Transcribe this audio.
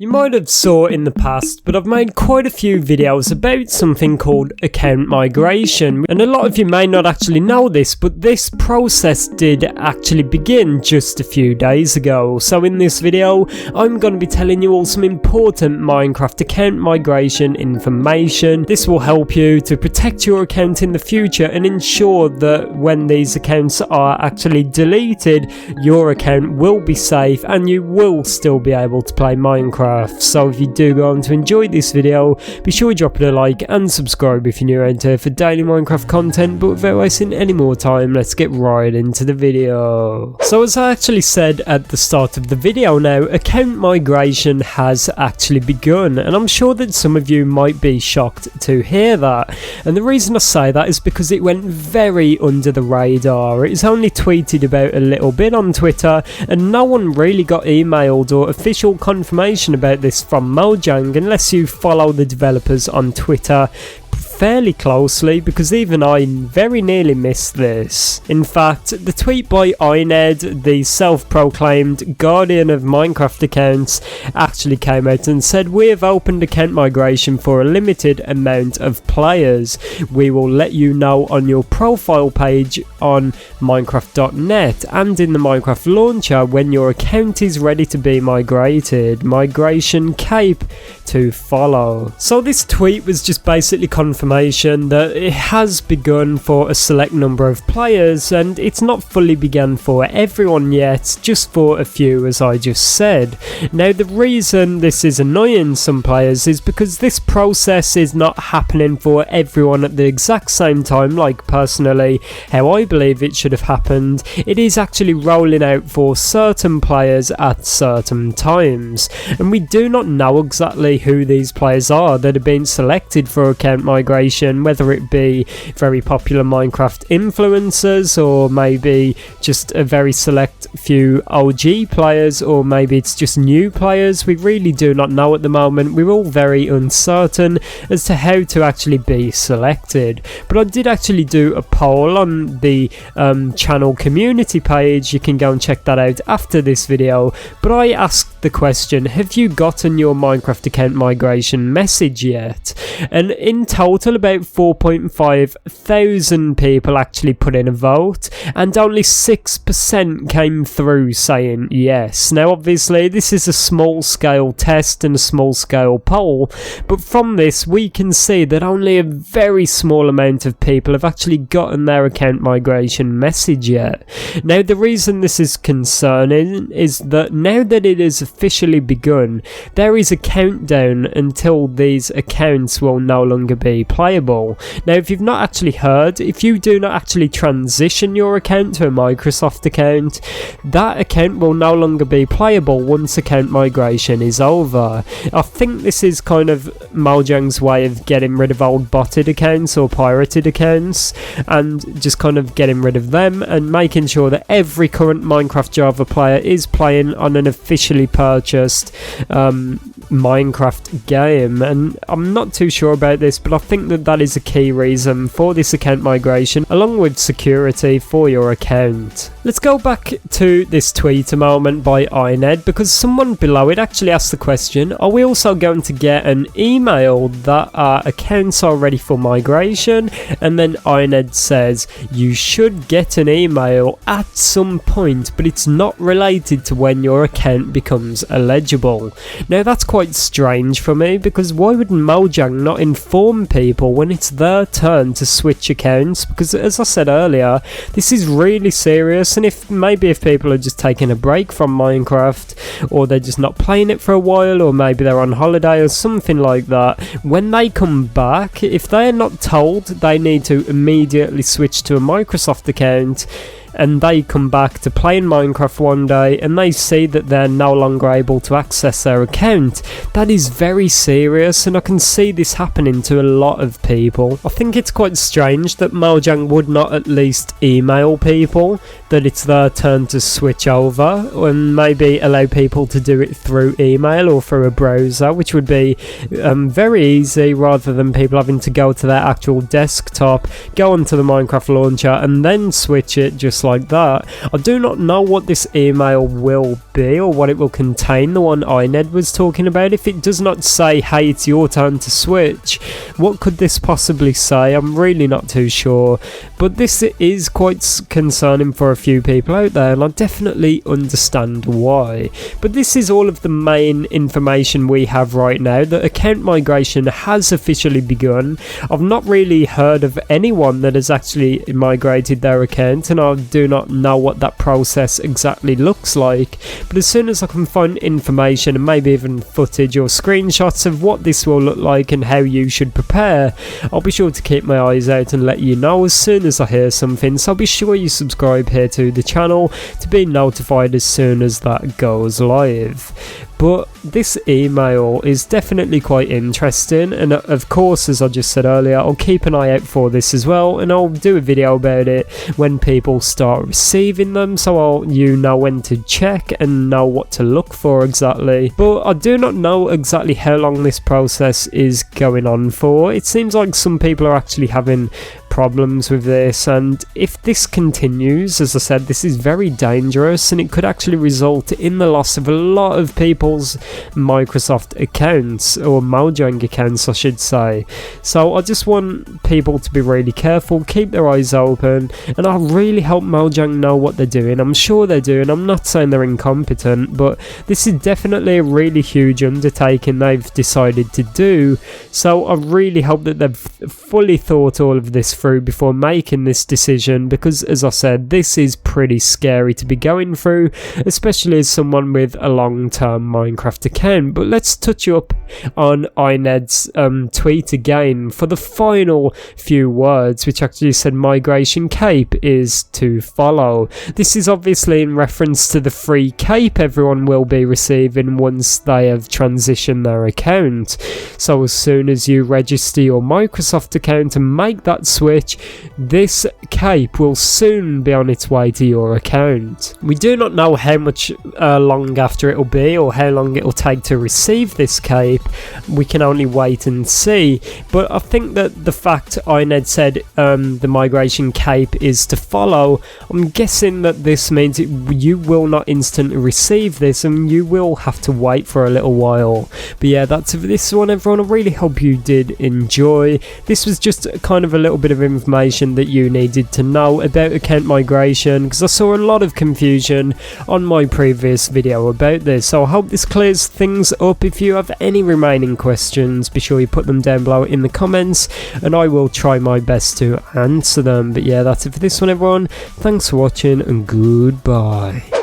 You might have saw in the past, but I've made quite a few videos about something called account migration, and a lot of you may not actually know this, but this process did actually begin just a few days ago. So in this video, I'm going to be telling you all some important Minecraft account migration information. This will help you to protect your account in the future and ensure that when these accounts are actually deleted, your account will be safe and you will still be able to play Minecraft. So if you do go on to enjoy this video, be sure to drop it a like and subscribe if you're new around here for daily Minecraft content. But without wasting any more time, let's get right into the video. So as I actually said at the start of the video now, account migration has actually begun, and I'm sure that some of you might be shocked to hear that. And the reason I say that is because it went very under the radar. It was only tweeted about a little bit on Twitter, and no one really got emailed or official confirmation about this from Mojang unless you follow the developers on Twitter fairly closely, because even I very nearly missed this. In fact, the tweet by ItzJhief, the self-proclaimed guardian of Minecraft accounts, actually came out and said, "We have opened account migration for a limited amount of players. We will let you know on your profile page on Minecraft.net and in the Minecraft launcher when your account is ready to be migrated. Migration cape to follow." So this tweet was just basically confirmation that it has begun for a select number of players, and it's not fully begun for everyone yet, just for a few, as I just said. Now the reason this is annoying some players is because this process is not happening for everyone at the exact same time, like personally how I believe it should have happened. It is actually rolling out for certain players at certain times, and we do not know exactly who these players are that have been selected for account migration, whether it be very popular Minecraft influencers, or maybe just a very select few OG players, or maybe it's just new players. We really do not know at the moment. We're all very uncertain as to how to actually be selected. But I did actually do a poll on the channel community page. You can go and check that out after this video. But I asked the question, have you gotten your Minecraft account migration message yet? And in total, about 4.5 thousand people actually put in a vote, and only 6% came through saying yes. Now obviously this is a small scale test and a small scale poll, but from this we can see that only a very small amount of people have actually gotten their account migration message yet. Now the reason this is concerning is that now that it has officially begun, there is a countdown until these accounts will no longer be playable. Now if you've not actually heard, if you do not actually transition your account to a Microsoft account, that account will no longer be playable once account migration is over. I think this is kind of Mojang's way of getting rid of old botted accounts or pirated accounts, and just kind of getting rid of them and making sure that every current Minecraft Java player is playing on an officially purchased Minecraft game. And I'm not too sure about this, but I think that is a key reason for this account migration, along with security for your account. Let's go back to this tweet a moment by ItzJhief, because someone below it actually asked the question, are we also going to get an email that our accounts are ready for migration? And then ItzJhief says, you should get an email at some point, but it's not related to when your account becomes eligible. Now that's quite strange for me, because why would Mojang not inform people when it's their turn to switch accounts? Because as I said earlier, this is really serious, and if people are just taking a break from Minecraft, or they're just not playing it for a while, or maybe they're on holiday or something like that, when they come back, if they're not told they need to immediately switch to a Microsoft account, and they come back to playing Minecraft one day and they see that they're no longer able to access their account, that is very serious, and I can see this happening to a lot of people. I think it's quite strange that Mojang would not at least email people that it's their turn to switch over, and maybe allow people to do it through email or through a browser, which would be very easy, rather than people having to go to their actual desktop, go onto the Minecraft launcher and then switch it just just like that. I do not know what this email will be or what it will contain, the one INED was talking about. If it does not say, hey, it's your turn to switch, what could this possibly say? I'm really not too sure, but this is quite concerning for a few people out there, and I definitely understand why. But this is all of the main information we have right now. The account migration has officially begun. I've not really heard of anyone that has actually migrated their account, and I do not know what that process exactly looks like, but as soon as I can find information and maybe even footage or screenshots of what this will look like and how you should prepare, I'll be sure to keep my eyes out and let you know as soon as I hear something. So be sure you subscribe here to the channel to be notified as soon as that goes live. But this email is definitely quite interesting, and of course, as I just said earlier, I'll keep an eye out for this as well, and I'll do a video about it when people start receiving them, so you know when to check and know what to look for exactly. But I do not know exactly how long this process is going on for. It seems like some people are actually having problems with this, and if this continues, as I said, this is very dangerous, and it could actually result in the loss of a lot of people's Microsoft accounts, or Mojang accounts I should say. So I just want people to be really careful, keep their eyes open, and I really hope Mojang know what they're doing. I'm sure they're doing. I'm not saying they're incompetent, but this is definitely a really huge undertaking they've decided to do, so I really hope that they've fully thought all of this through before making this decision, because as I said, this is pretty scary to be going through, especially as someone with a long-term Minecraft account. But let's touch up on INED's tweet again for the final few words, which actually said migration cape is to follow. This is obviously in reference to the free cape everyone will be receiving once they have transitioned their account. So as soon as you register your Microsoft account and make that switch, this cape will soon be on its way to your account. We do not know how much long after it will be, or how long it will take to receive this cape. We can only wait and see, but I think that the fact INED said the migration cape is to follow, I'm guessing that this means you will not instantly receive this, and you will have to wait for a little while. But yeah, that's it for this one, everyone. I really hope you did enjoy. This was just kind of a little bit of information that you needed to know about account migration, because I saw a lot of confusion on my previous video about this. So I hope this clears things up. If you have any remaining questions, be sure you put them down below in the comments, and I will try my best to answer them. But yeah, that's it for this one, everyone. Thanks for watching, and goodbye.